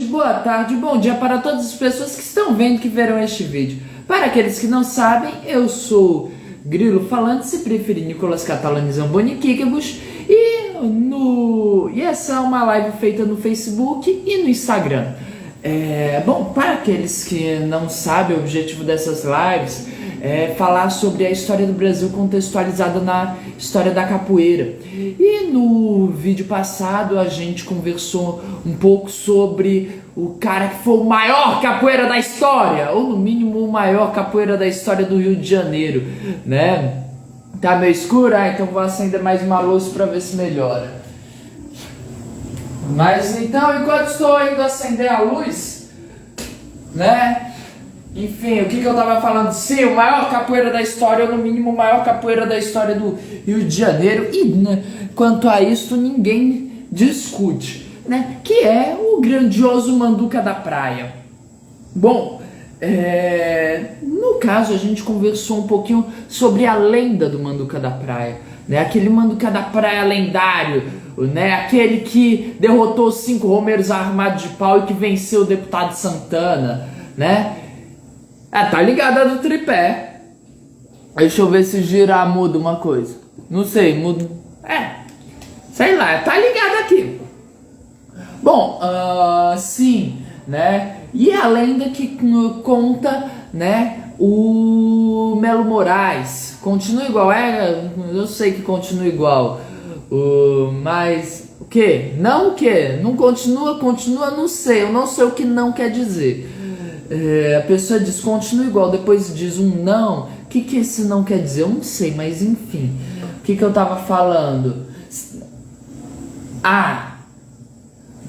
Boa tarde, bom dia para todas as pessoas que estão vendo que verão este vídeo. Para aqueles que não sabem, eu sou Grilo falando, se preferir Nicolas Catalani Zamboni Kikabus, e essa é uma live feita no Facebook e no Instagram. Bom, para aqueles que não sabem, o objetivo dessas lives é falar sobre a história do Brasil contextualizada na história da capoeira. E no vídeo passado a gente conversou um pouco sobre o cara que foi o maior capoeira da história, ou no mínimo o maior capoeira da história do Rio de Janeiro, né? Tá meio escuro? Então vou acender mais uma luz para ver se melhora. Mas então, enquanto estou indo acender a luz, né? Enfim, o que eu tava falando? Sim, o maior capoeira da história, ou no mínimo o maior capoeira da história do Rio de Janeiro. E né, quanto a isso, ninguém discute, né? Que é o grandioso Manduca da Praia. Bom, no caso a gente conversou um pouquinho sobre a lenda do Manduca da Praia, né? Aquele Manduca da Praia lendário, né? Aquele que derrotou 5 romeiros armados de pau e que venceu o deputado Santana, né? Tá ligada do tripé. Deixa eu ver se girar muda uma coisa. Não sei, muda. Sei lá, tá ligado aqui. Bom, sim, né? E a lenda que conta, né? O Melo Moraes. Continua igual, eu sei que continua igual. Mas o que? Não o que? Não continua, não sei. Eu não sei o que não quer dizer. A pessoa diz continua igual, depois diz um não. O que esse não quer dizer? Eu não sei, mas enfim. O que eu tava falando?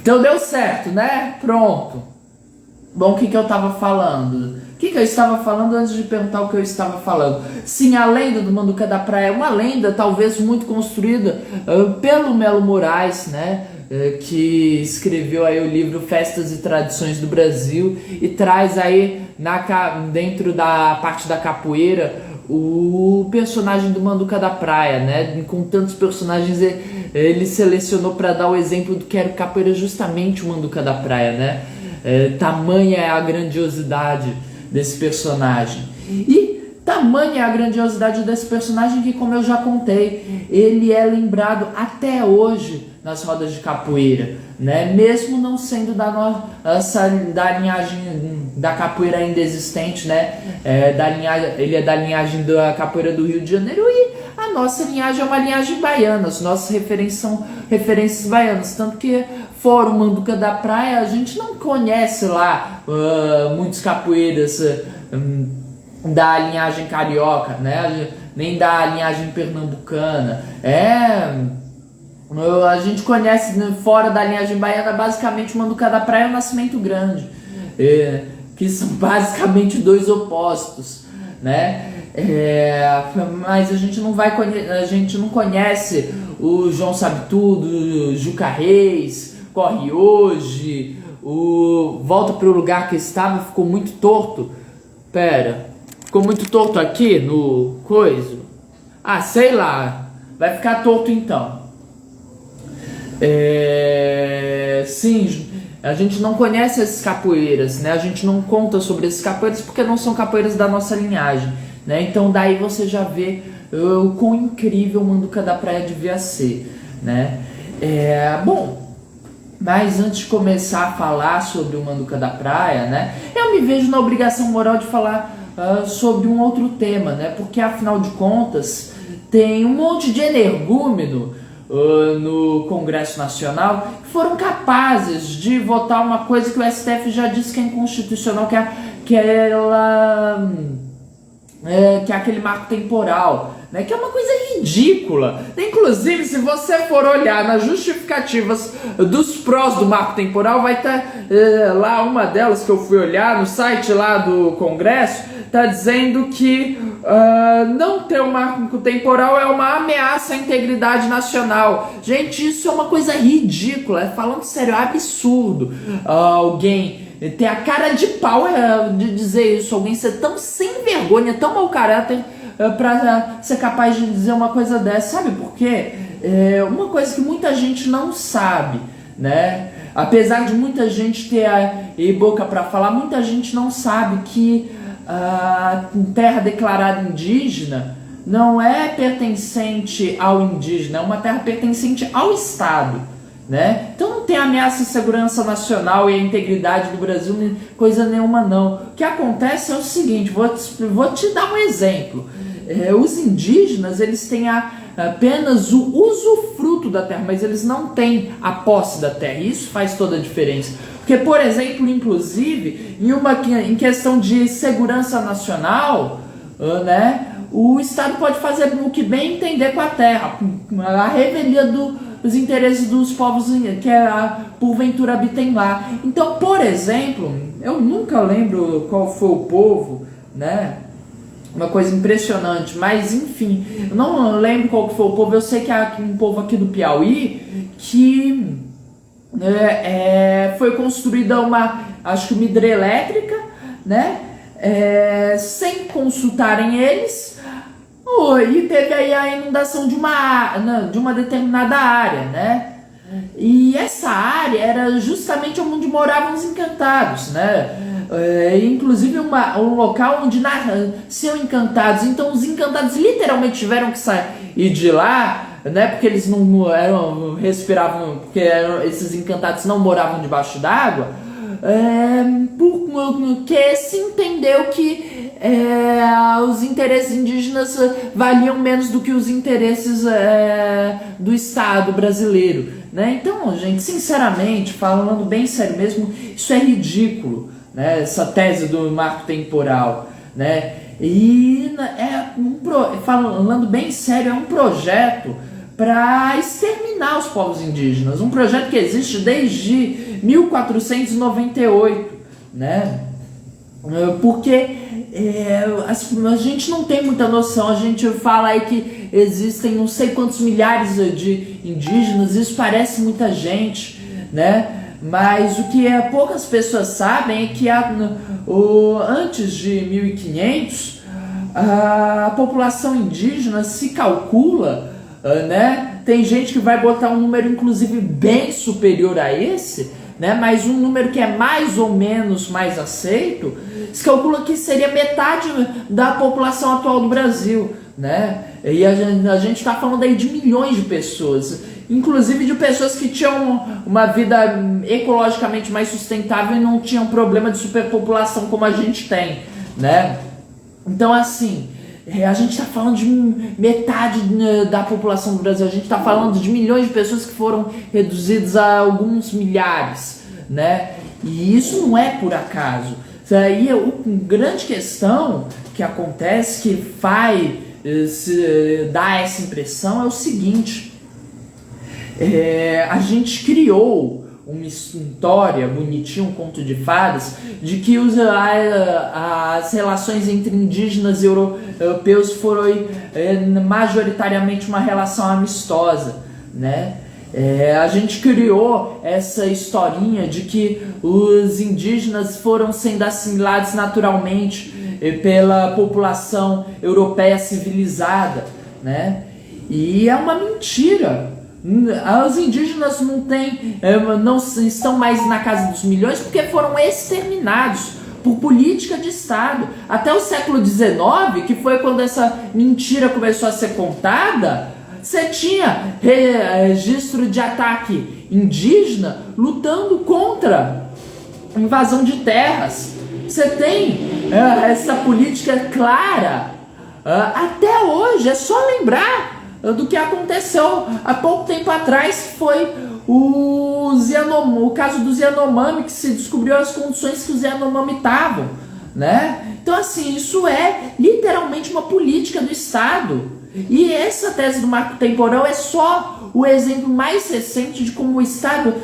Então deu certo, né? Pronto. Bom, o que eu tava falando? O que eu estava falando antes de perguntar o que eu estava falando? Sim, a lenda do Manduca da Praia é uma lenda talvez muito construída pelo Melo Moraes, né? Que escreveu aí o livro Festas e Tradições do Brasil e traz aí dentro da parte da capoeira o personagem do Manduca da Praia, né? Com tantos personagens ele selecionou para dar o exemplo do que era capoeira justamente o Manduca da Praia, né? Tamanha é a grandiosidade desse personagem. E tamanha é a grandiosidade desse personagem que, como eu já contei, ele é lembrado até hoje nas rodas de capoeira, né? Mesmo não sendo da linhagem da capoeira ainda existente, né? Ele é da linhagem da capoeira do Rio de Janeiro e a nossa linhagem é uma linhagem baiana, as nossas referências são referências baianas, tanto que fora o Manduca da Praia a gente não conhece lá muitos capoeiras da linhagem carioca, né? Nem da linhagem pernambucana. A gente conhece fora da linhagem baiana basicamente o Manduca da Praia e o Nascimento Grande, que são basicamente dois opostos, né? Mas a gente não conhece o João Sabe Tudo, o Juca Reis, Corre Hoje, o Volta Pro Lugar que Estava, ficou muito torto. Ficou muito torto aqui no coiso? Sei lá, vai ficar torto então. Sim, a gente não conhece esses capoeiras, né? A gente não conta sobre esses capoeiras porque não são capoeiras da nossa linhagem, né? Então daí você já vê o quão incrível o Manduca da Praia devia ser, né? Bom, mas antes de começar a falar sobre o Manduca da Praia, né? Eu me vejo na obrigação moral de falar sobre um outro tema, né? Porque afinal de contas tem um monte de energúmeno no Congresso Nacional que foram capazes de votar uma coisa que o STF já disse que é inconstitucional, que é aquele marco temporal, né? Que é uma coisa ridícula. Inclusive, se você for olhar nas justificativas dos prós do marco temporal, vai estar lá uma delas que eu fui olhar no site lá do Congresso, tá dizendo que não ter um marco temporal é uma ameaça à integridade nacional. Gente, isso é uma coisa ridícula, falando sério, é absurdo alguém ter a cara de pau de dizer isso, alguém ser tão sem vergonha, tão mau caráter pra ser capaz de dizer uma coisa dessa. Sabe por quê? Uma coisa que muita gente não sabe, né? Apesar de muita gente ter boca para falar, muita gente não sabe que a terra declarada indígena não é pertencente ao indígena, é uma terra pertencente ao Estado, né? Então não tem ameaça à segurança nacional e à integridade do Brasil, coisa nenhuma não. O que acontece é o seguinte, vou te dar um exemplo. Os indígenas, eles têm apenas o usufruto da terra, mas eles não têm a posse da terra. Isso faz toda a diferença. Porque, por exemplo, inclusive, em questão de segurança nacional, né, o Estado pode fazer o que bem entender com a terra, a revelia dos interesses dos povos que porventura habitem lá. Então, por exemplo, eu nunca lembro qual foi o povo, né? Uma coisa impressionante, mas enfim, eu não lembro qual foi o povo. Eu sei que há um povo aqui do Piauí que foi construída acho que uma hidrelétrica, né? Sem consultarem eles, e teve aí a inundação de uma determinada área, né? E essa área era justamente onde moravam os encantados, né? Inclusive um local onde nasciam encantados. Então os encantados literalmente tiveram que sair de lá, né? Porque eles não respiravam, porque esses encantados não moravam debaixo d'água, porque se entendeu que os interesses indígenas valiam menos do que os interesses do Estado brasileiro, né? Então, gente, sinceramente, falando bem sério mesmo, isso é ridículo, né? Essa tese do marco temporal, né? E falando bem sério, é um projeto para exterminar os povos indígenas, um projeto que existe desde 1498, né? Porque a gente não tem muita noção. A gente fala aí que existem não sei quantos milhares de indígenas, isso parece muita gente, né? Mas o que poucas pessoas sabem é que antes de 1500 a população indígena se calcula, né? Tem gente que vai botar um número inclusive bem superior a esse, né? Mas um número que é mais ou menos mais aceito, se calcula que seria metade da população atual do Brasil, né? E a gente está falando aí de milhões de pessoas, inclusive de pessoas que tinham uma vida ecologicamente mais sustentável e não tinham problema de superpopulação como a gente tem, né? Então, assim, a gente está falando de metade da população do Brasil, a gente está falando de milhões de pessoas que foram reduzidas a alguns milhares, né? E isso não é por acaso. Aí a grande questão que acontece, que vai dar essa impressão, é o seguinte: a gente criou uma história bonitinha, um conto de fadas, de que as relações entre indígenas e europeus foram majoritariamente uma relação amistosa, né? A gente criou essa historinha de que os indígenas foram sendo assimilados naturalmente pela população europeia civilizada, né? E é uma mentira. Os indígenas não estão mais na casa dos milhões porque foram exterminados por política de Estado. Até o século XIX, que foi quando essa mentira começou a ser contada, você tinha registro de ataque indígena lutando contra invasão de terras. Você tem essa política clara até hoje. É só lembrar do que aconteceu há pouco tempo atrás, que foi o caso dos Yanomami, que se descobriu as condições que os Yanomami estavam, né? Então, assim, isso é literalmente uma política do Estado. E essa tese do marco temporal é só o exemplo mais recente de como o Estado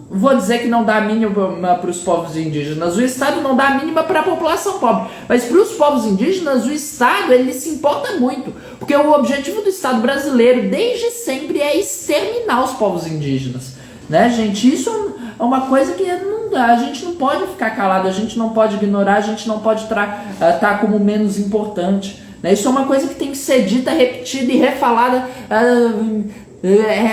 vou dizer que não dá a mínima para os povos indígenas. O Estado não dá a mínima para a população pobre. Mas para os povos indígenas, o Estado ele se importa muito. Porque o objetivo do Estado brasileiro, desde sempre, é exterminar os povos indígenas. Né, gente? Isso é uma coisa que não dá. A gente não pode ficar calado, a gente não pode ignorar, a gente não pode tratar como menos importante. Né? Isso é uma coisa que tem que ser dita, repetida e refalada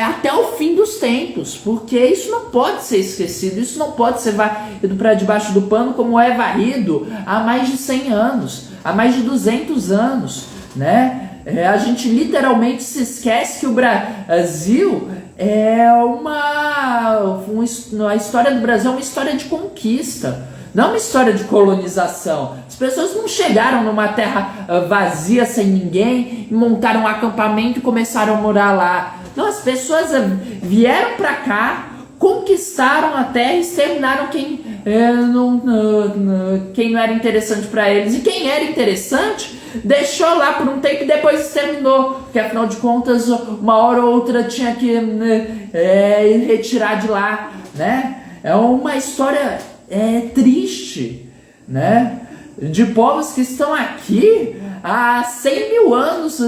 até o fim dos tempos, porque isso não pode ser esquecido, isso não pode ser varrido para debaixo do pano como é varrido há mais de 100 anos, há mais de 200 anos, né? A gente literalmente se esquece que o Brasil a história do Brasil é uma história de conquista, não uma história de colonização. As pessoas não chegaram numa terra vazia, sem ninguém, e montaram um acampamento e começaram a morar lá. Não, as pessoas vieram para cá, conquistaram a terra e exterminaram quem não era interessante para eles. E quem era interessante deixou lá por um tempo e depois exterminou, porque afinal de contas uma hora ou outra tinha que retirar de lá, né? É uma história triste, né? De povos que estão aqui há 100 mil anos,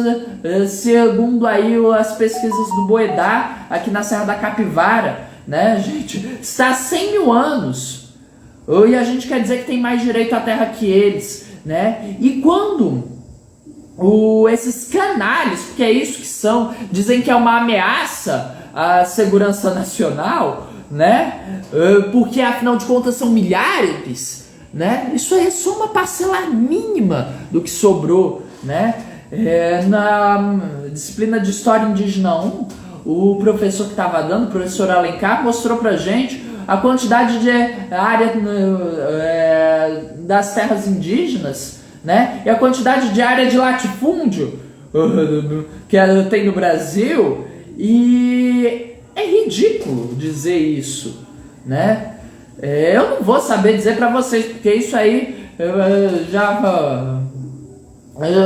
segundo aí as pesquisas do Boedá, aqui na Serra da Capivara, né, gente? Está há 100 mil anos. E a gente quer dizer que tem mais direito à terra que eles, né? E quando esses canalhas, porque é isso que são, dizem que é uma ameaça à segurança nacional, né? Porque afinal de contas são milhares, né? Isso aí é só uma parcela mínima do que sobrou, né? Na disciplina de História Indígena 1, o professor que estava dando, o professor Alencar, mostrou pra gente a quantidade de área das terras indígenas, né? E a quantidade de área de latifúndio que tem no Brasil, e é ridículo dizer isso, né? Eu não vou saber dizer pra vocês, porque isso aí eu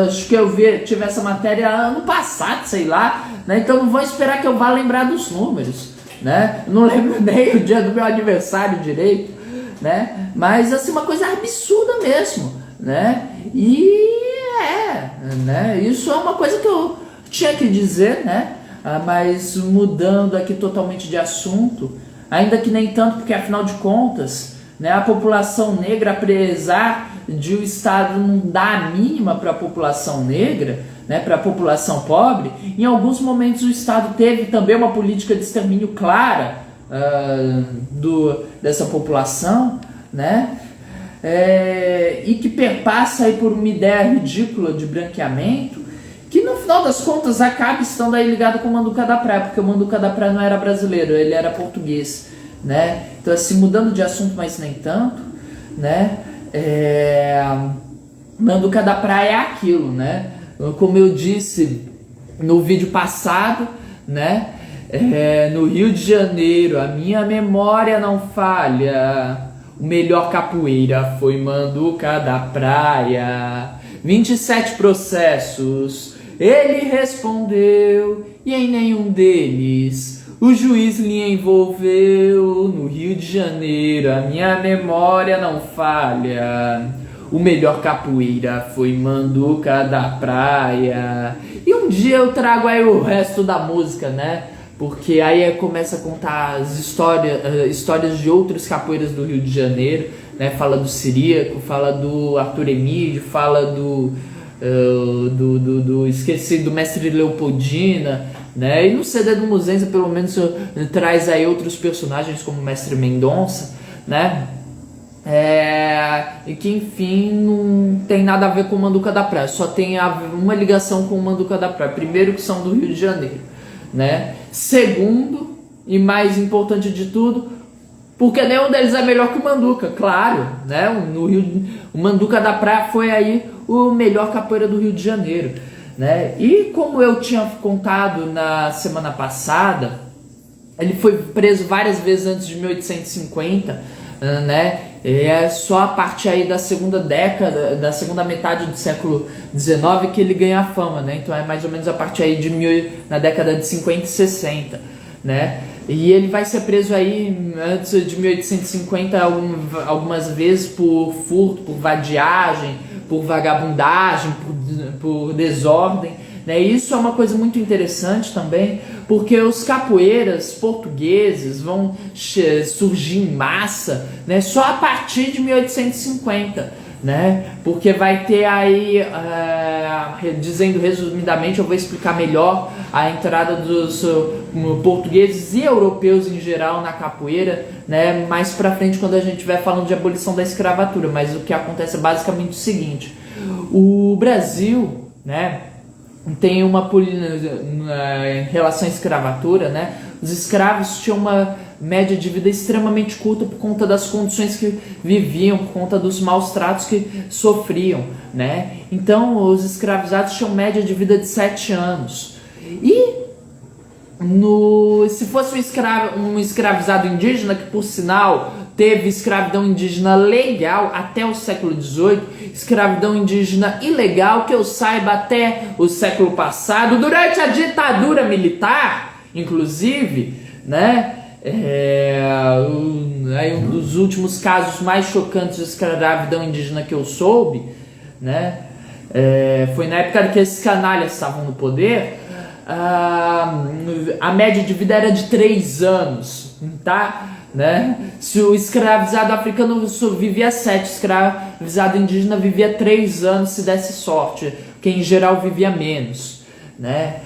acho que eu tive essa matéria ano passado, sei lá, né? Então não vou esperar que eu vá lembrar dos números, né? Não lembro nem o dia do meu aniversário direito, né? Mas assim, uma coisa absurda mesmo, né? Né? Isso é uma coisa que eu tinha que dizer, né? Mas mudando aqui totalmente de assunto, ainda que nem tanto, porque afinal de contas, né, a população negra, apesar de o Estado não dar a mínima para a população negra, né, para a população pobre, em alguns momentos o Estado teve também uma política de extermínio clara dessa população, né, e que perpassa aí por uma ideia ridícula de branqueamento, que no final das contas acaba estando aí ligado com o Manduca da Praia, porque o Manduca da Praia não era brasileiro, ele era português, né? Então assim, mudando de assunto, mas nem tanto, né? Manduca da Praia é aquilo, né? Como eu disse no vídeo passado, né? No Rio de Janeiro, a minha memória não falha, o melhor capoeira foi Manduca da Praia. 27 processos ele respondeu, e em nenhum deles o juiz lhe envolveu. No Rio de Janeiro, a minha memória não falha, o melhor capoeira foi Manduca da Praia. E um dia eu trago aí o resto da música, né? Porque aí começa a contar as histórias de outros capoeiras do Rio de Janeiro, né? Fala do Ciríaco, fala do Arthur Emídio, fala esqueci, do Mestre Leopoldina, né? E no CD do Muzenza, pelo menos, traz aí outros personagens como o Mestre Mendonça, né? E que, enfim, não tem nada a ver com o Manduca da Praia, só tem uma ligação com o Manduca da Praia. Primeiro, que são do Rio de Janeiro, né? Segundo, e mais importante de tudo, porque nenhum deles é melhor que o Manduca, claro, né? O Manduca da Praia foi aí o melhor capoeira do Rio de Janeiro, né? E como eu tinha contado na semana passada, ele foi preso várias vezes antes de 1850, né? É só a partir aí da segunda metade do século XIX que ele ganha a fama, né? Então é mais ou menos a partir aí na década de 50 e 60, né? E ele vai ser preso aí antes de 1850 algumas vezes por furto, por vadiagem, por vagabundagem, por desordem, né? E isso é uma coisa muito interessante também, porque os capoeiras portugueses vão surgir em massa, né, só a partir de 1850, né? Porque vai ter aí, dizendo resumidamente, eu vou explicar melhor a entrada dos portugueses e europeus em geral na capoeira, né? Mais pra frente, quando a gente estiver falando de abolição da escravatura. Mas o que acontece é basicamente o seguinte: o Brasil, né, tem uma em relação à escravatura, né? Os escravos tinham uma média de vida extremamente curta por conta das condições que viviam, por conta dos maus tratos que sofriam, né? Então, os escravizados tinham média de vida de 7 anos. E se fosse um escravizado indígena, que por sinal teve escravidão indígena legal até o século XVIII, escravidão indígena ilegal, que eu saiba, até o século passado, durante a ditadura militar, inclusive, né? Um dos últimos casos mais chocantes de escravidão indígena que eu soube, né? Foi na época que esses canalhas estavam no poder. A média de vida era de 3 anos, tá? Né? Se o escravizado africano vivia 7, o escravizado indígena vivia 3 anos, se desse sorte, que em geral vivia menos, né?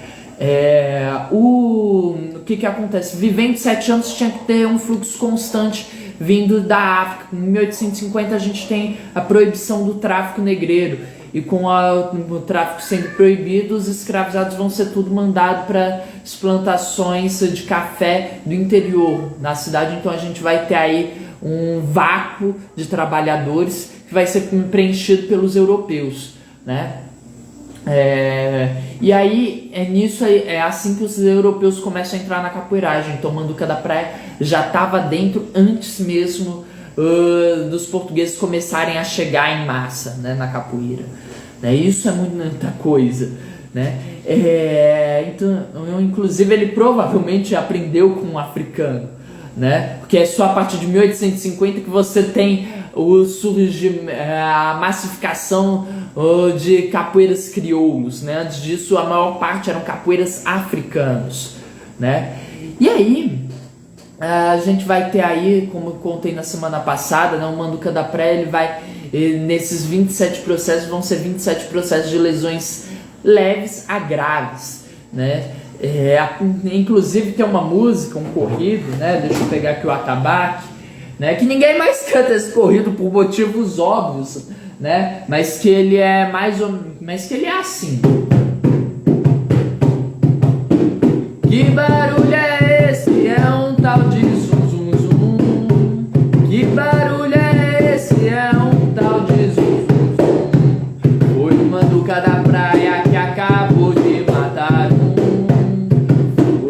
O que acontece? Vivendo 7 anos tinha que ter um fluxo constante vindo da África. Em 1850 a gente tem a proibição do tráfico negreiro, e com o tráfico sendo proibido, os escravizados vão ser tudo mandado para as plantações de café do interior na cidade. Então a gente vai ter aí um vácuo de trabalhadores que vai ser preenchido pelos europeus, né? E aí é assim que os europeus começam a entrar na capoeiragem. Então Manduca da Praia já estava dentro antes mesmo dos portugueses começarem a chegar em massa, né, na capoeira, né? Isso é muita coisa, né? Então, inclusive ele provavelmente aprendeu com um africano, né? Porque é só a partir de 1850 que você tem a massificação de capoeiras crioulos, né? Antes disso, a maior parte eram capoeiras africanos, né? E aí a gente vai ter aí, como eu contei na semana passada, né, o Manduca da Praia, ele vai, nesses 27 processos, vão ser 27 processos de lesões leves a graves, né? Inclusive tem uma música, um corrido, né? Deixa eu pegar aqui o atabaque, né? Que ninguém mais canta esse corrido por motivos óbvios, né? Mas que ele é assim. Que barulho é esse? É um tal de zum zum zum. Que barulho é esse? É um tal de zum zum zum. Foi o Manduca da Praia que acabou de matar um.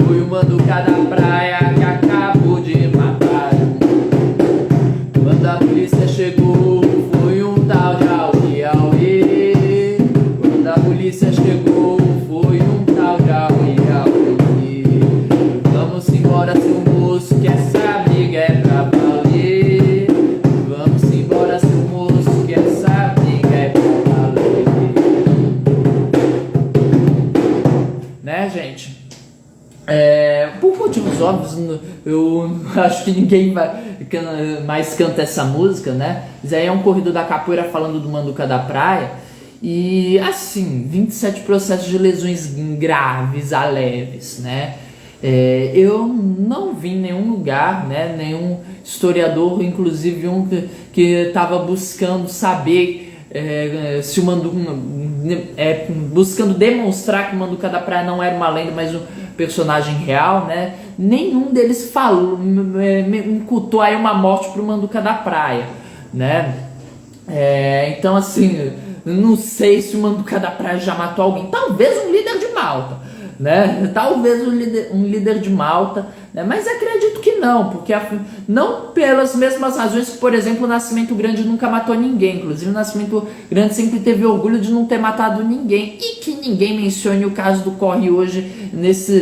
Foi o Manduca da Praia que acabou de matar um. Quando a polícia chegou, foi um tal de Aui Aui. Quando a polícia chegou, foi um tal de Aui Aui. Vamos embora, seu moço, que essa briga é pra valer. Vamos embora, seu moço, que essa briga é pra valer. Né, gente? Por motivos óbvios, eu acho que ninguém mais canta essa música, né? Isso aí é um corrido da capoeira falando do Manduca da Praia. E assim, 27 processos de lesões graves a leves, né? Eu não vi em nenhum lugar, né, nenhum historiador, inclusive um que estava buscando saber se o Manduca, buscando demonstrar que o Manduca da Praia não era uma lenda, mas um personagem real, né? Nenhum deles falou, incutou aí uma morte pro Manduca da Praia, né? Então assim, não sei se o Manduca da Praia já matou alguém, talvez um líder de Malta, né? Talvez um líder de Malta, né? Mas acredito que não, porque não pelas mesmas razões que, por exemplo, o Nascimento Grande nunca matou ninguém. Inclusive o Nascimento Grande sempre teve orgulho de não ter matado ninguém, e que ninguém mencione o caso do Corre hoje,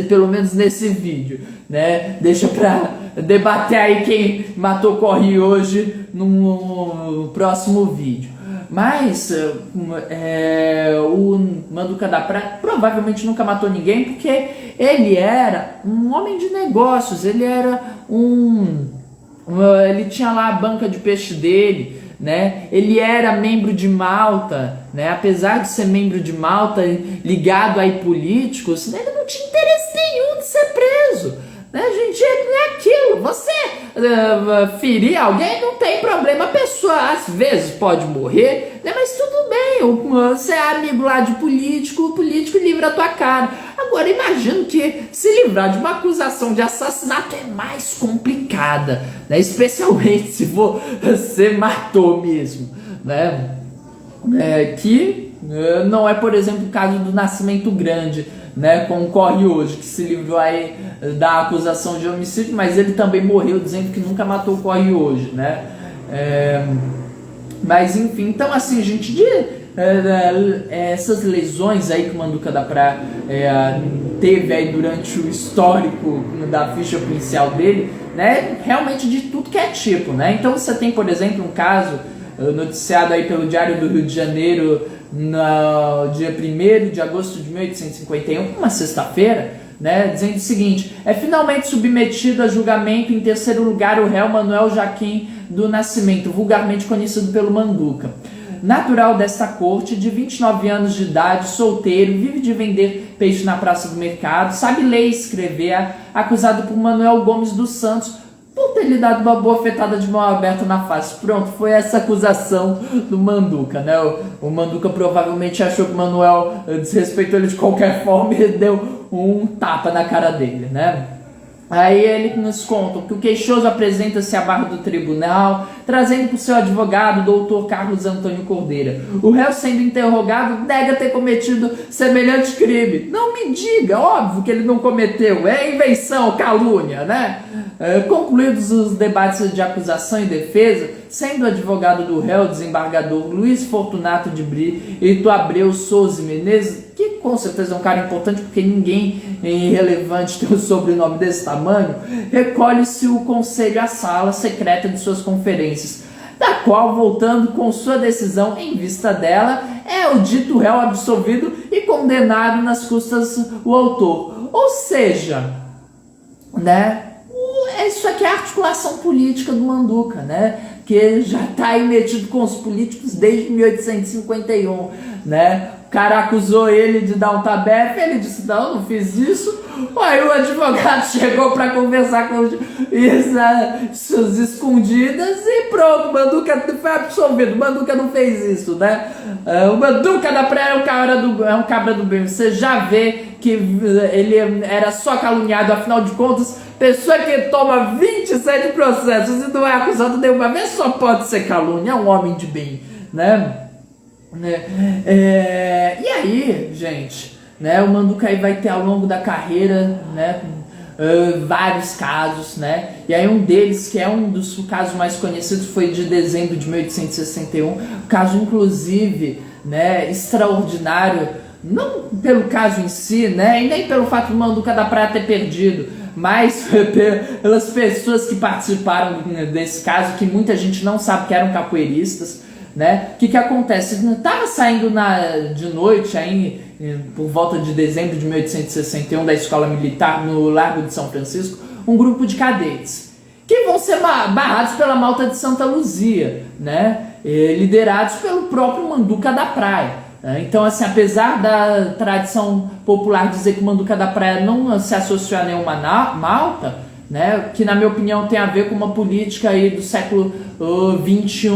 pelo menos nesse vídeo, né? Deixa pra debater aí quem matou Corre hoje no próximo vídeo. Mas o Manduca da Praia provavelmente nunca matou ninguém, porque ele era um homem de negócios, ele era um Ele tinha lá a banca de peixe dele, né? Ele era membro de Malta, né? Apesar de ser membro de Malta, ligado aí políticos, né? Ele não tinha interesse nenhum de ser preso, né, gente? Não é aquilo. Você ferir alguém não tem problema. A pessoa às vezes pode morrer, né? Mas tudo bem. Você é amigo lá de político, o político livra a tua cara. Agora imagino que se livrar de uma acusação de assassinato é mais complicada, né? Especialmente se você matou mesmo, né? Que não é, por exemplo, o caso do Nascimento Grande, né, como ocorre hoje, que se livrou aí da acusação de homicídio, mas ele também morreu dizendo que nunca matou o Corre hoje, né? Mas enfim, então assim, gente, essas lesões aí que o Manduca da Praia teve aí durante o histórico da ficha policial dele, né, realmente de tudo que é tipo, né? Então você tem, por exemplo, um caso noticiado aí pelo Diário do Rio de Janeiro no dia 1º de agosto de 1851, uma sexta-feira, né, dizendo o seguinte: é finalmente submetido a julgamento em terceiro lugar o réu Manuel Jaquim do Nascimento, vulgarmente conhecido pelo Manduca. Natural desta corte, de 29 anos de idade, solteiro, vive de vender peixe na praça do mercado, sabe ler e escrever, acusado por Manuel Gomes dos Santos por ter lhe dado uma bofetada de mão aberta na face. Pronto, foi essa acusação do Manduca, né? O Manduca provavelmente achou que o Manuel desrespeitou ele de qualquer forma e deu um tapa na cara dele, né? Aí ele nos conta que o queixoso apresenta-se à barra do tribunal, trazendo por seu advogado, doutor Carlos Antônio Cordeira. O réu, sendo interrogado, nega ter cometido semelhante crime. Não me diga, óbvio que ele não cometeu, é invenção, calúnia, né? Concluídos os debates de acusação e defesa, sendo o advogado do réu, desembargador Luiz Fortunato de Brito Abreu Souza Menezes, que com certeza é um cara importante porque ninguém irrelevante tem um sobrenome desse tamanho, recolhe-se o conselho à sala secreta de suas conferências, da qual, voltando com sua decisão em vista dela, é o dito réu absolvido e condenado nas custas o autor. Ou seja, né, isso aqui é a articulação política do Manduca, né, que já está aí metido com os políticos desde 1851, né? O cara acusou ele de dar um tabefe, ele disse: não fiz isso. Aí o advogado chegou para conversar com suas escondidas e pronto, o Manduca foi absolvido. O Manduca não fez isso, né? O Manduca da Praia é um cabra do bem. Você já vê que ele era só caluniado, afinal de contas, pessoa que toma 27 processos e não é acusado nenhuma vez só pode ser calúnia, é um homem de bem, né? E aí, gente, né, o Manduca aí vai ter ao longo da carreira, né, vários casos, né? E aí um deles, que é um dos casos mais conhecidos, foi de dezembro de 1861, caso inclusive, né, extraordinário, não pelo caso em si, né, e nem pelo fato do Manduca da Praia ter perdido, mas pelas pessoas que participaram desse caso, que muita gente não sabe que eram capoeiristas, né? O que acontece? Estava saindo de noite, aí, por volta de dezembro de 1861, da escola militar no Largo de São Francisco, um grupo de cadetes que vão ser barrados pela Malta de Santa Luzia, né? Liderados pelo próprio Manduca da Praia. Então, assim, apesar da tradição popular dizer que o Manduca da Praia não se associou a nenhuma Malta, né, que na minha opinião tem a ver com uma política aí do século XXI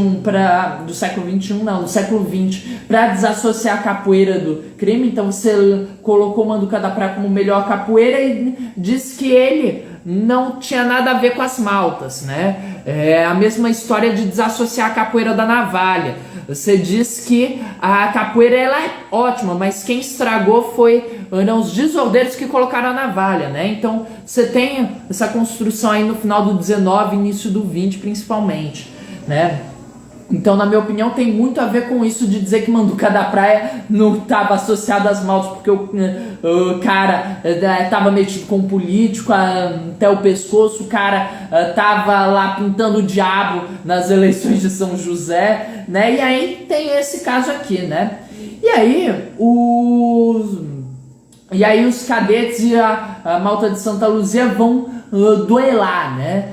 do século XX, para desassociar a capoeira do crime. Então você colocou o Manduca da Praia como melhor capoeira e disse que ele não tinha nada a ver com as maltas, né? É a mesma história de desassociar a capoeira da navalha. Você diz que a capoeira ela é ótima, mas quem estragou foram os desordeiros que colocaram a navalha, né? Então você tem essa construção aí no final do 19, início do 20 principalmente, né? Então, na minha opinião, tem muito a ver com isso de dizer que Manduca da Praia não estava associado às maltas, porque o cara estava metido com um político até o pescoço, o cara estava lá pintando o diabo nas eleições de São José, né? E aí tem esse caso aqui, né? E aí os cadetes e a Malta de Santa Luzia vão duelar, né?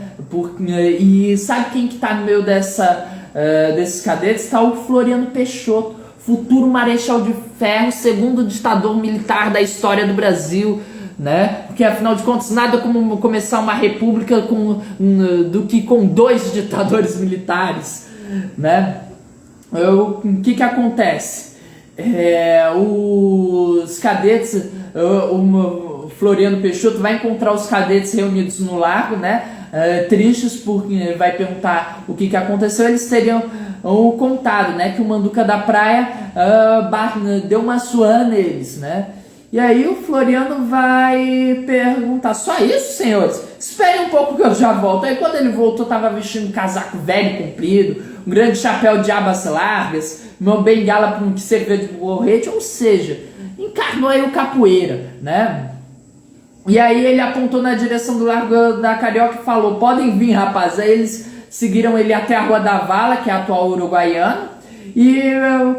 E sabe quem que tá no meio desses cadetes? Tá o Floriano Peixoto, futuro Marechal de Ferro, segundo ditador militar da história do Brasil, né? Porque afinal de contas nada como começar uma república do que com 2 ditadores militares, né? O que acontece? Os cadetes, o Floriano Peixoto vai encontrar os cadetes reunidos no largo, né? Tristes, porque vai perguntar o que aconteceu. Eles teriam contado, né, que o Manduca da Praia deu uma surra neles, né? E aí o Floriano vai perguntar: só isso, senhores? Esperem um pouco que eu já volto. Aí quando ele voltou, tava vestindo um casaco velho comprido, um grande chapéu de abas largas, uma bengala que servia de borrete, ou seja, encarnou aí o capoeira, né? E aí ele apontou na direção do Largo da Carioca e falou: podem vir, rapaz. Aí eles seguiram ele até a Rua da Vala, que é a atual Uruguaiana, e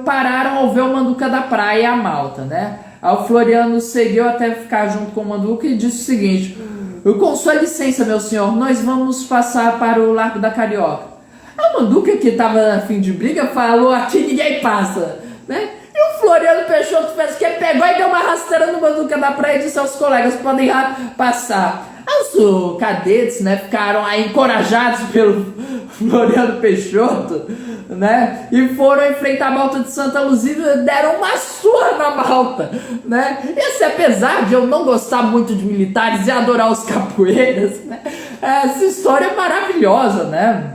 pararam ao ver o Manduca da Praia e a malta, né? Aí o Floriano seguiu até ficar junto com o Manduca e disse o seguinte: com sua licença, meu senhor, nós vamos passar para o Largo da Carioca. Aí o Manduca, que estava a fim de briga, falou: aqui ninguém passa, né? E o Floriano Peixoto fez o que? Pegou e deu uma rasteira no Manduca da Praia e disse aos colegas: podem passar. Os cadetes, né, ficaram aí encorajados pelo Floriano Peixoto, né, e foram enfrentar a malta de Santa Luzia e deram uma surra na malta, né. Esse, apesar de eu não gostar muito de militares e adorar os capoeiras, né, essa história é maravilhosa, né.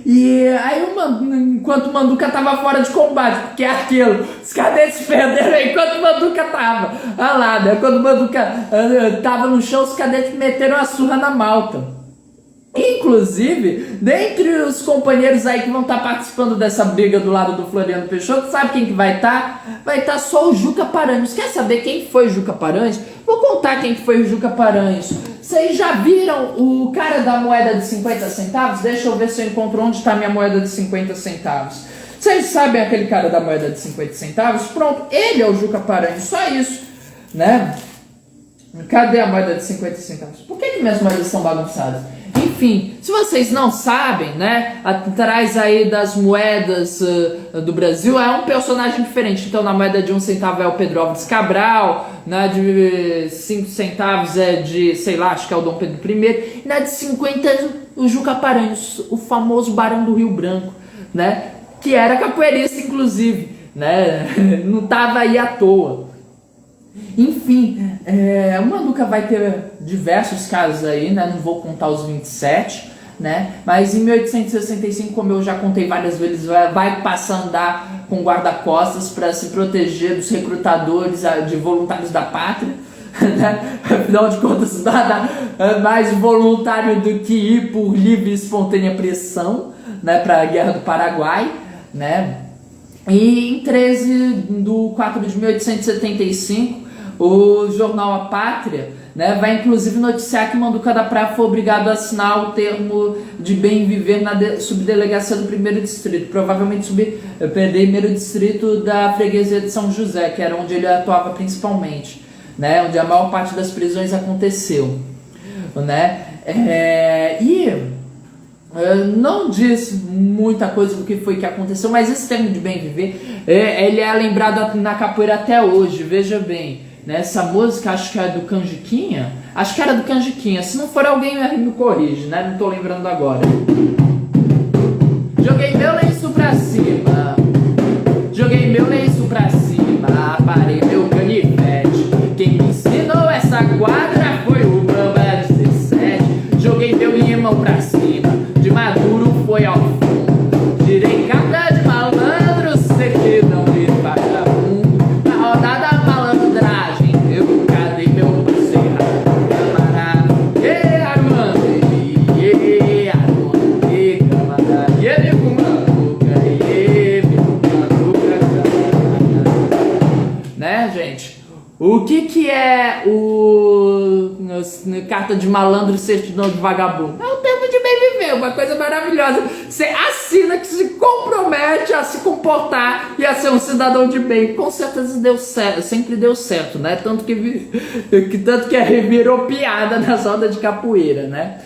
E aí enquanto o Manduca tava fora de combate, porque é aquilo, os cadetes perderam enquanto o Manduca tava, olha lá, né? Quando o Manduca tava no chão, os cadetes meteram a surra na malta. Inclusive, dentre os companheiros aí que vão estar participando dessa briga do lado do Floriano Peixoto, sabe quem que vai estar? Vai estar só o Juca Paranhos. Quer saber quem foi o Juca Paranhos? Vou contar quem que foi o Juca Paranhos. Vocês já viram o cara da moeda de 50 centavos? Deixa eu ver se eu encontro onde está minha moeda de 50 centavos. Vocês sabem aquele cara da moeda de 50 centavos? Pronto, ele é o Juca Paranhos, só isso, né? Cadê a moeda de 50 centavos? Por que minhas moedas estão bagunçadas? Enfim, se vocês não sabem, né, atrás aí das moedas do Brasil é um personagem diferente. Então na moeda de 1 centavo é o Pedro Álvares Cabral, na de 5 centavos é de, sei lá, acho que é o Dom Pedro I, e na de 50 o Juca Paranhos, o famoso Barão do Rio Branco, né, que era capoeirista inclusive, né, não tava aí à toa. Enfim, o Manduca vai ter diversos casos aí, né? Não vou contar os 27, né? Mas em 1865, como eu já contei várias vezes, vai passar a andar com guarda-costas para se proteger dos recrutadores de voluntários da pátria, né? Afinal de contas, nada mais voluntário do que ir por livre e espontânea pressão, né? Para a Guerra do Paraguai, né? E em 13/4/1875, o jornal A Pátria, né, vai inclusive noticiar que o Manduca da Praia foi obrigado a assinar o termo de bem viver na subdelegacia do 1º Distrito, provavelmente primeiro distrito da freguesia de São José, que era onde ele atuava principalmente, né, onde a maior parte das prisões aconteceu, né, não diz muita coisa do que foi que aconteceu, mas esse termo de bem viver, ele é lembrado na capoeira até hoje, veja bem. Essa música, acho que é do Canjiquinha. Acho que era do Canjiquinha. Se não for, alguém me corrige, né? Não tô lembrando agora. Joguei meu lenço pra cima. Joguei meu lenço pra cima. Parei meu canivete. Quem me ensinou essa quadra foi o Bamba 17. Joguei meu limão pra cima. De maduro foi ao fundo. Tirei cada de malandro, sei que não me vagabundo. Na rodada malandragem. O que é carta de malandro e certidão de vagabundo? É o termo de bem viver, uma coisa maravilhosa. Você assina que se compromete a se comportar e a ser um cidadão de bem. Com certeza deu certo, sempre deu certo, né? Tanto que virou piada nas rodas de capoeira, né?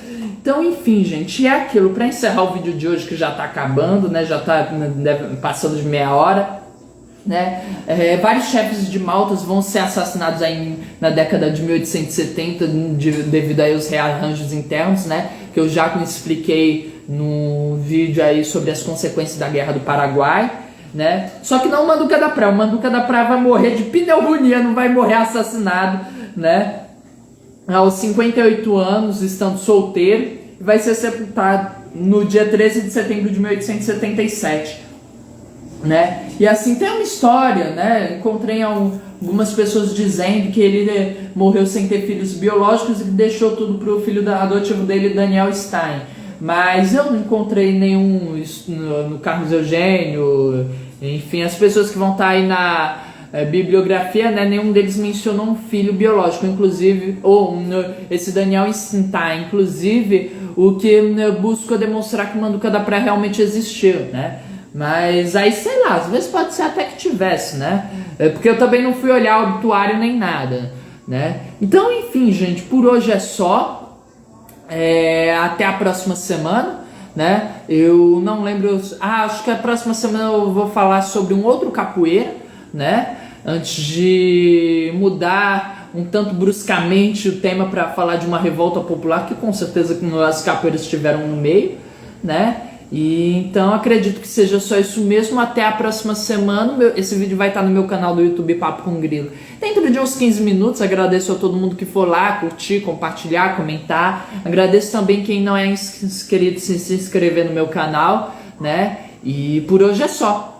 Então, enfim, gente, é aquilo. Para encerrar o vídeo de hoje, que já tá acabando, né? Já tá passando de meia hora, né? Vários chefes de Malta vão ser assassinados aí na década de 1870 devido aí aos rearranjos internos, né? Que eu já expliquei no vídeo aí sobre as consequências da Guerra do Paraguai, né? Só que não o Manduca da Praia. O Manduca da Praia vai morrer de pneumonia, não vai morrer assassinado, né? Aos 58 anos, estando solteiro, vai ser sepultado no dia 13 de setembro de 1877, né? E assim tem uma história, né? Encontrei algumas pessoas dizendo que ele morreu sem ter filhos biológicos e deixou tudo para o filho adotivo dele, Daniel Stein. Mas eu não encontrei nenhum no Carlos Eugênio, enfim, as pessoas que vão estar aí na bibliografia, né, nenhum deles mencionou um filho biológico, inclusive, esse Daniel Stein, inclusive, o que busca demonstrar que o Manduca da Praia realmente existiu, né? Mas aí, sei lá, às vezes pode ser até que tivesse, né? Porque eu também não fui olhar o obituário nem nada, né? Então, enfim, gente, por hoje é só. Até a próxima semana, né? Eu não lembro. Acho que a próxima semana eu vou falar sobre um outro capoeira, né? Antes de mudar um tanto bruscamente o tema para falar de uma revolta popular, que com certeza as capoeiras estiveram no meio, né? E então acredito que seja só isso mesmo. Até a próxima semana. Esse vídeo vai estar no meu canal do YouTube Papo com Grilo dentro de uns 15 minutos. Agradeço a todo mundo que for lá curtir, compartilhar, comentar. Agradeço também quem não é inscrito se inscrever no meu canal, né? E por hoje é só.